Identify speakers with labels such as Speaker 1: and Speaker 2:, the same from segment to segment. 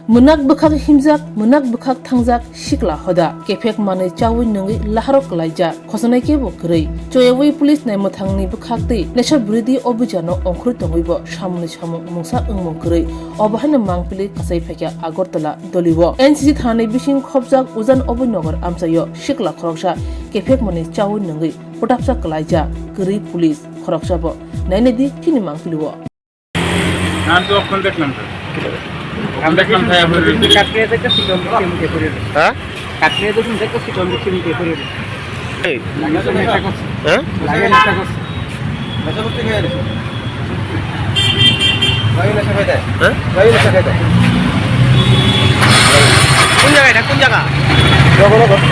Speaker 1: Munak bukhak himjak, munak bukhak thangjak Sikla hoda Kephek manwi Chawi Nungwi Laharo Kwlaijak khosonai kebo kwrwi Chawi police naimuthangni bukhakti nesha bridi obijano ongkhru tongwibo samuni samung mungsa ungmung kwrwi obahana mangpili kasai phekya Agartalao dolibo NCC thani bising khopjak ujan obinagar amchayo Sikla Khoroksa Kephek manwi Chawi Nungwi potapsa Kwlaijak kwrwi police Khoroksa bo nainedi kini mangpiliwo
Speaker 2: আমি তো অক্ষণ দেখলাম আমরা দেখলাম ভাই আপনাদের
Speaker 3: কাটলে দেখতে সিটন দিকে করে রে
Speaker 1: হ্যাঁ
Speaker 3: কাটলে দেখুন দেখতে সিটন দিকে করে রে
Speaker 1: এই
Speaker 3: লাগা তো নেটা করছে
Speaker 1: হ্যাঁ
Speaker 3: লাগা নেটা করছে
Speaker 2: নেশা করতে গিয়ে গেছে ভাই নেশা খাই দেয়
Speaker 1: হ্যাঁ
Speaker 2: ভাই নেশা খাই দেয়
Speaker 1: কোন জায়গা এটা কোন জায়গা
Speaker 2: Jagannath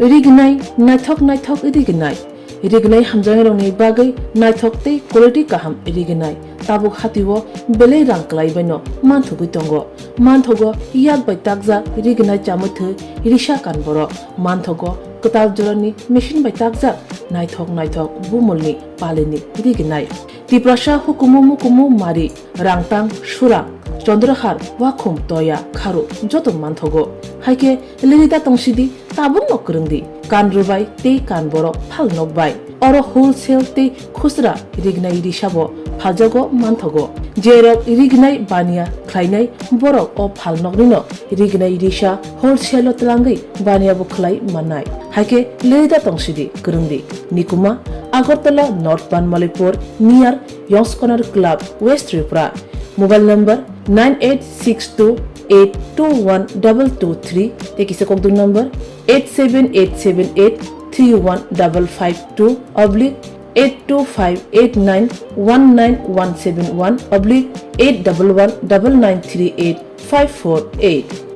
Speaker 1: Irignai naithok irignai hamjangrongni bagai naithok tei quality kaham irignai tabuk hatiwo belai rang klaibaino manthugui tongo manthogo yak bai takja irignai chamuthu irisa kanboro manthogo katal jorani machine bai takja naithok bumulni palini irignai tiprasha hukumu mari rangtang surang Chandrahar wakhum toya kharu joto manthogo haike lirita tongsidi tabung nokrungdi kanrubai tei kanboro phal nokbai oro wholesale tei khusra rignai risabo phaljago manthogo jerok rignai bania khlainai borok o phal noknino rignai risa wholesale tlangai bania bo khlai manai haike lirita tongsidi krungdi nikuma Agartalao North Banmalipur near Young's Corner Club West Tripura Mobile number 9862821223 te kise kokdu number 878783155/82589191171/8119938 548